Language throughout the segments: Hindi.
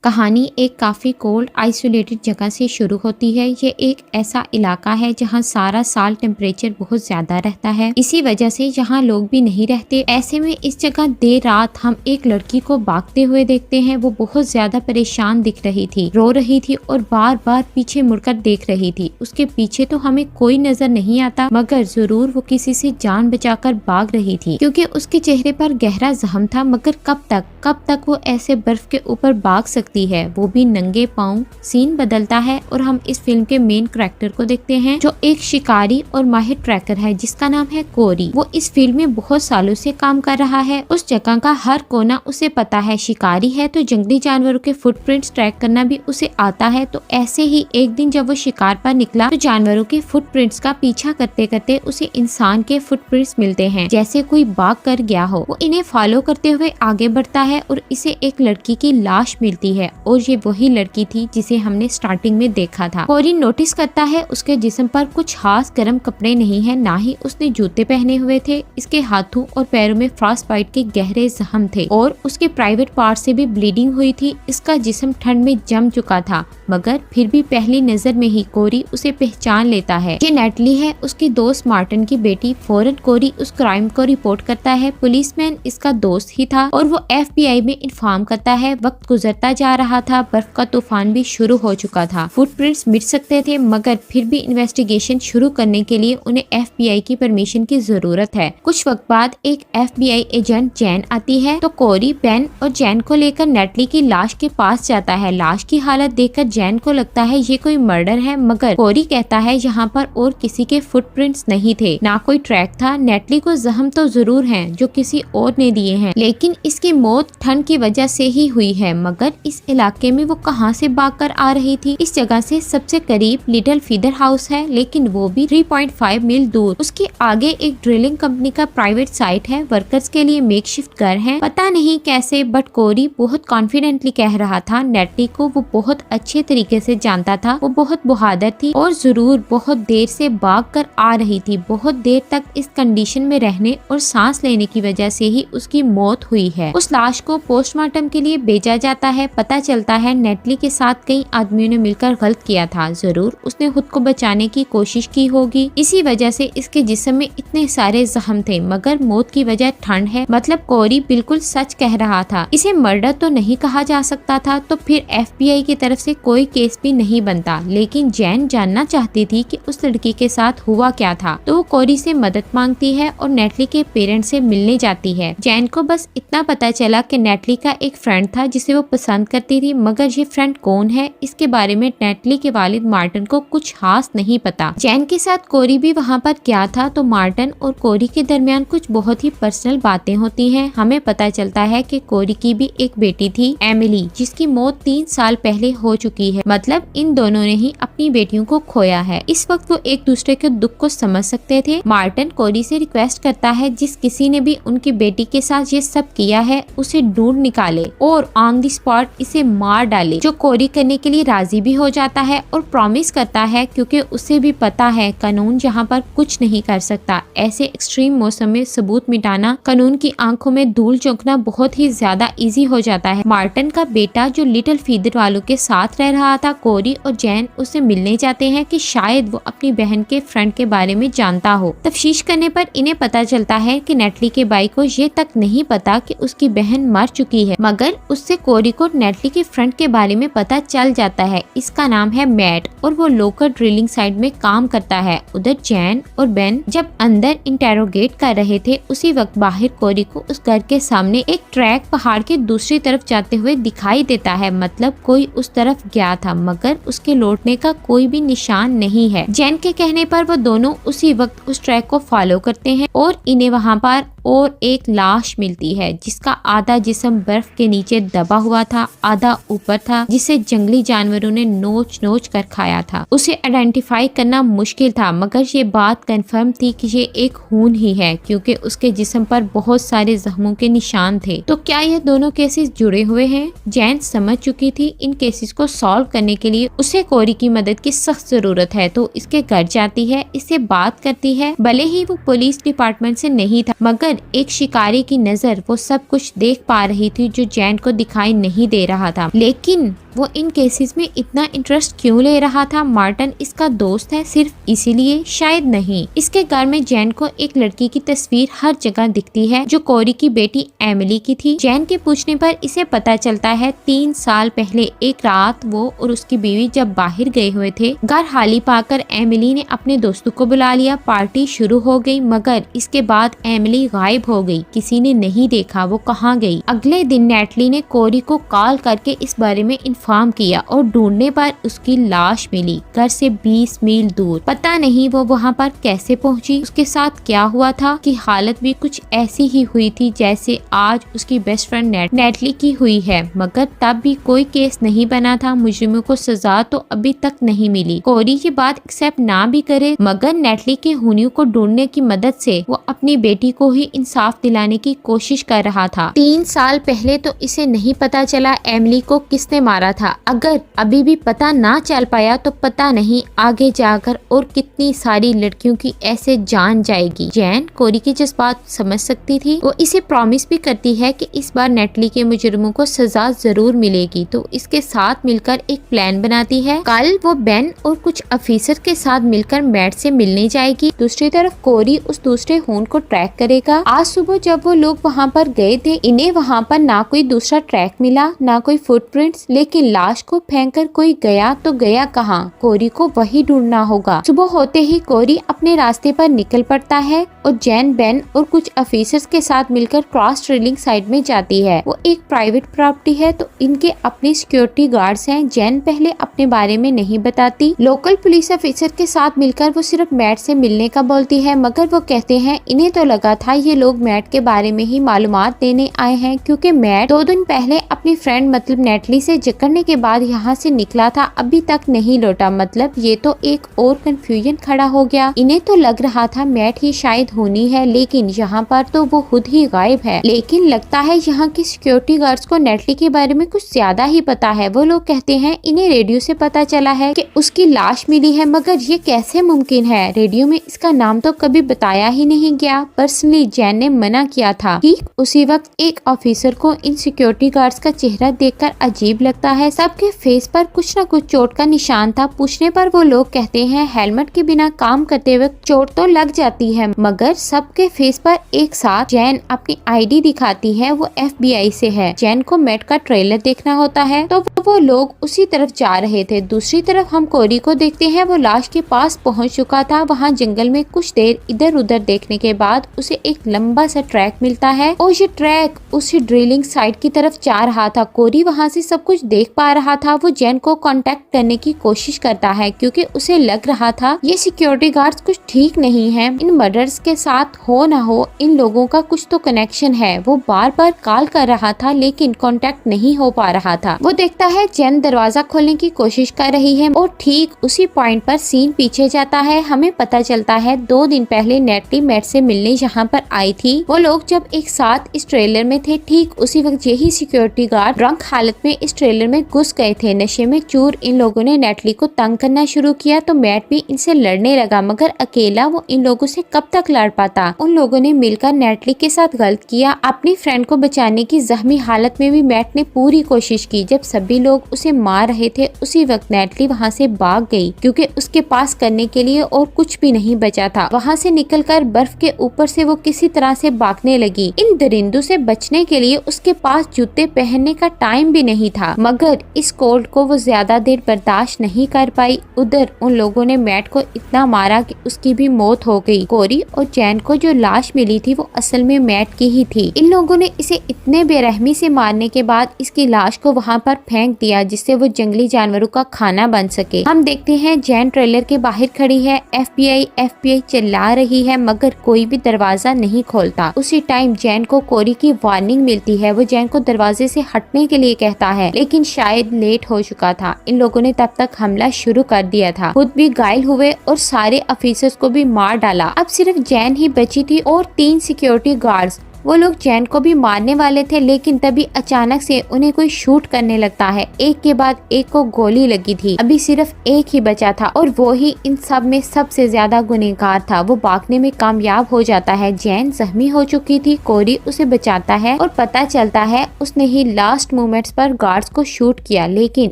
कहानी एक काफी कोल्ड आइसोलेटेड जगह से शुरू होती है। ये एक ऐसा इलाका है जहाँ सारा साल टेम्परेचर बहुत ज्यादा रहता है, इसी वजह से यहाँ लोग भी नहीं रहते। ऐसे में इस जगह देर रात हम एक लड़की को भागते हुए देखते हैं। वो बहुत ज्यादा परेशान दिख रही थी, रो रही थी और बार बार पीछे मुड़कर देख रही थी। उसके पीछे तो हमें कोई नजर नहीं आता, मगर जरूर वो किसी से जान बचाकर भाग रही थी, क्योंकि उसके चेहरे पर गहरा जख्म था। मगर कब तक वो ऐसे बर्फ के ऊपर भाग सकती है, वो भी नंगे पाँव। सीन बदलता है और हम इस फिल्म के मेन कैरेक्टर को देखते हैं, जो एक शिकारी और माहिर ट्रैकर है जिसका नाम है कोरी। वो इस फील्ड में बहुत सालों से काम कर रहा है। उस जगह का हर कोना उसे पता है। शिकारी है तो जंगली जानवरों के फुटप्रिंट्स ट्रैक करना भी उसे आता है। तो ऐसे ही एक दिन जब वो शिकार पर निकला तो जानवरों के फुटप्रिंट्स का पीछा करते करते उसे इंसान के फुटप्रिंट्स मिलते हैं, जैसे कोई भाग कर गया हो। वो इन्हें फॉलो करते हुए आगे बढ़ता है और इसे एक लड़की की लाश मिलती है, और ये वही लड़की थी जिसे हमने स्टार्टिंग में देखा था। कोरी नोटिस करता है उसके जिस्म पर कुछ खास गर्म कपड़े नहीं है, ना ही उसने जूते पहने हुए थे। इसके हाथों और पैरों में फ्रॉस्ट बाइट के गहरे जख्म थे और उसके प्राइवेट पार्ट से भी ब्लीडिंग हुई थी। इसका जिस्म ठंड में जम चुका था, मगर फिर भी पहली नजर में ही कोरी उसे पहचान लेता है। ये नेटली है, उसकी दोस्त मार्टिन की बेटी। फौरन कोरी उस क्राइम को रिपोर्ट करता है। पुलिसमैन इसका दोस्त ही था और वो FBI में इन्फॉर्म करता है। वक्त गुजरता जा रहा था, बर्फ का तूफान भी शुरू हो चुका था। फुटप्रिंट्स मिट सकते थे, मगर फिर भी इन्वेस्टिगेशन शुरू करने के लिए उन्हें FBI की परमिशन की जरूरत है। कुछ वक्त बाद एक FBI एजेंट जैन आती है, तो कोरी बेन और जैन को लेकर नेटली की लाश के पास जाता है। लाश की हालत देखकर जैन को लगता है ये कोई मर्डर है, मगर कोरी कहता है यहाँ पर और किसी के फुटप्रिंट्स नहीं थे, ना कोई ट्रैक था। नेटली को जख्म तो जरूर हैं जो किसी और ने दिए हैं, लेकिन इसकी मौत ठंड की वजह से ही हुई है। मगर इस इलाके में वो कहाँ से भागकर आ रही थी? इस जगह से सबसे करीब लिटिल फीदर हाउस है, लेकिन वो भी 3.5 मील दूर। उसके आगे एक ड्रिलिंग कंपनी का प्राइवेट साइट है, वर्कर्स के लिए मेकशिफ्ट घर है। पता नहीं कैसे, बट कोरी बहुत कॉन्फिडेंटली कह रहा था नेटली को वो बहुत अच्छे तरीके से जानता था। वो बहुत बहादुर थी और जरूर बहुत देर से भाग कर आ रही थी। बहुत देर तक इस कंडीशन में रहने और सांस लेने की वजह से ही उसकी मौत हुई है। उस लाश को पोस्टमार्टम के लिए भेजा जाता है। पता चलता है नेटली के साथ कई आदमियों ने मिलकर गलत किया था। जरूर उसने खुद को बचाने की कोशिश की होगी, इसी वजह से इसके जिस्म में इतने सारे जख्म थे। मगर मौत की वजह ठंड है, मतलब कोरी बिल्कुल सच कह रहा था। इसे मर्डर तो नहीं कहा जा सकता था, तो फिर FBI की तरफ से कोई केस भी नहीं बनता। लेकिन जैन जानना चाहती थी कि उस लड़की के साथ हुआ क्या था, तो वो कोरी से मदद मांगती है और नेटली के पेरेंट्स से मिलने जाती है। जैन को बस इतना पता चला कि नेटली का एक फ्रेंड था जिसे वो पसंद करती थी, मगर ये फ्रेंड कौन है इसके बारे में नेटली के वालिद मार्टिन को कुछ खास नहीं पता। जैन के साथ कोरी भी वहाँ पर क्या था, तो मार्टिन और कोरी के दरमियान कुछ बहुत ही पर्सनल बातें होती हैं। हमें पता चलता है कि कोरी की भी एक बेटी थी, एमिली, जिसकी मौत 3 साल पहले हो चुकी है। मतलब इन दोनों ने ही अपनी बेटियों को खोया है। इस वक्त वो एक दूसरे के दुख को समझ सकते थे। मार्टिन कोरी से रिक्वेस्ट करता है जिस किसी ने भी उनकी बेटी के साथ ये सब किया है उसे ढूंढ निकाले और ऑन द स्पॉट इसे मार डाले, जो कोरी करने के लिए राजी भी हो जाता है और प्रॉमिस करता है, क्योंकि उसे भी पता है कानून यहाँ पर कुछ नहीं कर सकता। ऐसे एक्सट्रीम मौसम में सबूत मिटाना, कानून की आंखों में धूल झोंकना बहुत ही ज्यादा इजी हो जाता है। मार्टिन का बेटा जो लिटिल फीदर वालों के साथ रह रहा था, कोरी और जैन उससे मिलने जाते हैं कि शायद वो अपनी बहन के फ्रेंड के बारे में जानता हो। तफ्तीश करने पर इन्हें पता चलता है कि नेटली के भाई को ये तक नहीं पता कि उसकी बहन मर चुकी है, मगर उससे कोरी को नेटली के फ्रेंड के बारे में पता चल जाता है। इसका नाम है मैट और वो लोकल ड्रिलिंग साइट में काम करता है। उधर जैन और बेन जब अंदर इंटेरोगेट कर रहे थे, उसी वक्त बाहर कोरी को उस घर के सामने एक ट्रैक पहाड़ के दूसरी तरफ जाते हुए दिखाई देता है। मतलब कोई उस तरफ गया था, मगर उसके लौटने का कोई भी निशान नहीं है। जैन के कहने पर वो दोनों उसी वक्त उस ट्रैक को फॉलो करते हैं और इन्हें वहाँ पर और एक लाश मिलती है, जिसका आधा जिस्म बर्फ के नीचे दबा हुआ था, आधा ऊपर था, जिसे जंगली जानवरों ने नोच नोच कर खाया था। उसे आइडेंटिफाई करना मुश्किल था, मगर ये बात कंफर्म थी कि ये एक खून ही है, क्योंकि उसके जिस्म पर बहुत सारे जख्मों के निशान थे। तो क्या ये दोनों केसेस जुड़े हुए हैं? जैन समझ चुकी थी इन केसेस को सॉल्व करने के लिए उसे कोरी की मदद की सख्त जरूरत है, तो इसके घर जाती है, इससे बात करती है। भले ही वो पुलिस डिपार्टमेंट से नहीं था, मगर मगर एक शिकारी की नजर वो सब कुछ देख पा रही थी जो जैन को दिखाई नहीं दे रहा था। लेकिन वो इन केसेस में इतना इंटरेस्ट क्यों ले रहा था? मार्टिन इसका दोस्त है सिर्फ इसीलिए? शायद नहीं। इसके घर में जैन को एक लड़की की तस्वीर हर जगह दिखती है जो कोरी की बेटी एमिली की थी। जैन के पूछने पर इसे पता चलता है 3 साल पहले एक रात वो और उसकी बीवी जब बाहर गए हुए थे। घर खाली पाकर एमिली ने अपने दोस्तों को बुला लिया। पार्टी शुरू हो गई मगर इसके बाद एमिली गायब हो गई। किसी ने नहीं देखा वो कहाँ गई। अगले दिन नेटली ने कोरी को कॉल करके इस बारे में इन्फॉर्म किया और ढूंढने पर उसकी लाश मिली घर से 20 मील दूर। पता नहीं वो वहाँ पर कैसे पहुँची, उसके साथ क्या हुआ था कि हालत भी कुछ ऐसी ही हुई थी जैसे आज उसकी बेस्ट फ्रेंड नेटली की हुई है। मगर तब भी कोई केस नहीं बना था। मुजरिमों को सजा तो अभी तक नहीं मिली। कोरी ये बात एक्सेप्ट ना भी करे मगर नेटली के खूनियों को ढूंढने की मदद से वो अपनी बेटी को ही इंसाफ दिलाने की कोशिश कर रहा था। 3 साल पहले तो इसे नहीं पता चला एमिली को किसने मारा था। अगर अभी भी पता ना चल पाया तो पता नहीं आगे जाकर और कितनी सारी लड़कियों की ऐसे जान जाएगी। जैन कोरी के जज्बात समझ सकती थी। वो इसे प्रॉमिस भी करती है कि इस बार नेटली के मुजरिमों को सजा जरूर मिलेगी। तो इसके साथ मिलकर एक प्लान बनाती है। कल वो बेन और कुछ ऑफिसर के साथ मिलकर मैट से मिलने जाएगी। दूसरी तरफ कोरी उस दूसरे खून को ट्रैक करेगा। आज सुबह जब वो लोग वहाँ पर गए थे इन्हें वहाँ पर ना कोई दूसरा ट्रैक मिला ना कोई फुटप्रिंट्स। लेकिन लाश को फेंककर कोई गया तो गया कहाँ? कोरी को वही ढूंढना होगा। सुबह होते ही कोरी अपने रास्ते पर निकल पड़ता है और जैन बेन और कुछ ऑफिसर्स के साथ मिलकर क्रॉस ड्रिलिंग साइट में जाती है। वो एक प्राइवेट प्रॉपर्टी है तो इनके अपने सिक्योरिटी गार्ड्स हैं। जैन पहले अपने बारे में नहीं बताती। लोकल पुलिस ऑफिसर के साथ मिलकर वो सिर्फ मैट से मिलने का बोलती है मगर वो कहते हैं इन्हें तो लगा था ये लोग मैट के बारे में ही मालूमात देने आए हैं क्योंकि मैट 2 दिन पहले अपनी फ्रेंड मतलब नेटली से जकड़ने के बाद यहाँ से निकला था, अभी तक नहीं लौटा। मतलब ये तो एक और कंफ्यूजन खड़ा हो गया। इन्हें तो लग रहा था मैट ही शायद होनी है लेकिन यहाँ पर तो वो खुद ही गायब है। लेकिन लगता है यहाँ की सिक्योरिटी गार्ड्स को नेटली के बारे में कुछ ज्यादा ही पता है। वो लोग कहते हैं इन्हें रेडियो से पता चला है कि उसकी लाश मिली है मगर ये कैसे मुमकिन है? रेडियो में इसका नाम तो कभी बताया ही नहीं गया। पर्सनली जैन ने मना किया था। ठीक उसी वक्त एक ऑफिसर को इन सिक्योरिटी गार्ड्स का चेहरा देखकर अजीब लगता है। सबके फेस पर कुछ न कुछ चोट का निशान था। पूछने पर वो लोग कहते हैं हेलमेट के बिना काम करते वक्त चोट तो लग जाती है मगर सबके फेस पर एक साथ जैन अपनी आईडी दिखाती है। वो FBI से है। जैन को मैट का ट्रेलर देखना होता है तो वो लोग उसी तरफ जा रहे थे। दूसरी तरफ हम कोरी को देखते हैं। वो लाश के पास पहुंच चुका था। वहां जंगल में कुछ देर इधर उधर देखने के बाद उसे एक लंबा सा ट्रैक मिलता है और ये ट्रैक उसी ड्रिलिंग साइट की तरफ जा रहा था। कोरी वहां से सब कुछ देख पा रहा था। वो जैन को कांटेक्ट करने की कोशिश करता है क्योंकि उसे लग रहा था ये सिक्योरिटी गार्ड्स कुछ ठीक नहीं है। इन मर्डर्स के साथ हो ना हो इन लोगों का कुछ तो कनेक्शन है। वो बार बार कॉल कर रहा था लेकिन कांटेक्ट नहीं हो पा रहा था। वो देखता है जैन दरवाजा खोलने की कोशिश कर रही है और ठीक उसी पॉइंट पर सीन पीछे जाता है। हमें पता चलता है 2 दिन पहले नेटली मैट से मिलने यहाँ पर आई थी। वो लोग जब एक साथ इस ट्रेलर में थे ठीक उसी वक्त यही सिक्योरिटी गार्ड ड्रंक हालत में इस ट्रेलर में घुस गए थे। नशे में चूर इन लोगों ने नेटली को तंग करना शुरू किया तो मैट भी इनसे लड़ने लगा मगर अकेला वो इन लोगों से कब तक लड़ पाता। उन लोगों ने मिलकर नेटली के साथ गलत किया। अपनी फ्रेंड को बचाने की जख्मी हालत में भी मैट ने पूरी कोशिश की। जब सभी लोग उसे मार रहे थे उसी वक्त नेटली वहाँ से भाग गई क्योंकि उसके पास करने के लिए और कुछ भी नहीं बचा था। वहाँ से निकलकर बर्फ के ऊपर से वो किसी तरह से भागने लगी। इन दरिंदों से बचने के लिए उसके पास जूते पहनने का टाइम भी नहीं था मगर इस कोल्ड को वो ज्यादा देर बर्दाश्त नहीं कर पाई। उधर उन लोगों ने मैट को इतना मारा कि उसकी भी मौत हो गई। कोरी और जैन को जो लाश मिली थी वो असल में मैट की ही थी। इन लोगों ने इसे इतने बेरहमी से मारने के बाद इसकी लाश को वहाँ पर फेंक दिया जिससे वो जंगली जानवरों का खाना बन सके। हम देखते हैं जैन ट्रेलर के बाहर खड़ी है। FBI चिल्ला रही है मगर कोई भी दरवाजा नहीं खोलता। उसी टाइम जैन को कोरी की वार्निंग मिलती है। वो जैन को दरवाजे से हटने के लिए कहता है लेकिन शायद लेट हो चुका था। इन लोगों ने तब तक हमला शुरू कर दिया था। खुद भी घायल हुए और सारे ऑफिसर्स को भी मार डाला। अब सिर्फ जैन ही बची थी और 3 सिक्योरिटी गार्ड्स वो लोग जैन को भी मारने वाले थे, लेकिन तभी अचानक से उन्हें कोई शूट करने लगता है। एक के बाद एक को गोली लगी थी, अभी सिर्फ एक ही बचा था और वो ही इन सब में सबसे ज्यादा गुनहगार था। वो भागने में कामयाब हो जाता है। जैन जख्मी हो चुकी थी, कोरी उसे बचाता है और पता चलता है उसने ही लास्ट मोमेंट्स पर गार्ड्स को शूट किया, लेकिन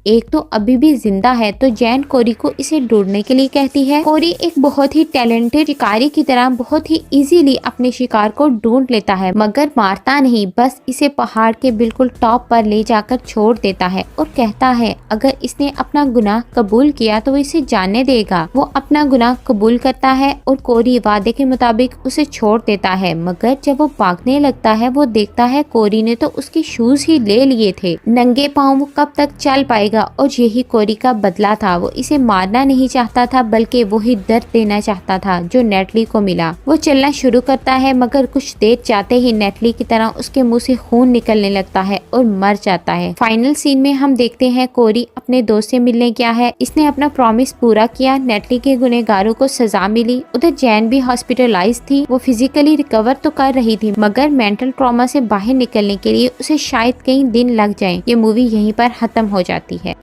एक तो अभी भी जिंदा है। तो जैन कोरी को इसे ढूंढने के लिए कहती है। कोरी एक बहुत ही टैलेंटेड शिकारी की तरह बहुत ही इजीली अपने शिकार को ढूंढ लेता है, मगर मारता नहीं, बस इसे पहाड़ के बिल्कुल टॉप पर ले जाकर छोड़ देता है और कहता है अगर इसने अपना गुनाह कबूल किया तो वो इसे जाने देगा। वो अपना गुनाह कबूल करता है और कोरी वादे के मुताबिक उसे छोड़ देता है, मगर जब वो भागने लगता है वो देखता है कोरी ने तो उसके शूज ही ले लिए थे। नंगे पाँव वो कब तक चल पाएगा, और यही कोरी का बदला था। वो इसे मारना नहीं चाहता था, बल्कि वो ही दर्द देना चाहता था जो नेटली को मिला। वो चलना शुरू करता है, मगर कुछ देर जाते ही नेटली की तरह उसके मुंह से खून निकलने लगता है और मर जाता है। फाइनल सीन में हम देखते हैं कोरी अपने दोस्त से मिलने गया है। इसने अपना प्रॉमिस पूरा किया, नेटली के गुनहगारों को सजा मिली। उधर जैन भी हॉस्पिटलाइज थी। वो फिजिकली रिकवर तो कर रही थी, मगर मेंटल ट्रॉमा से बाहर निकलने के लिए उसे शायद कई दिन लग जाएं। ये मूवी यहीं पर खत्म हो जाती है।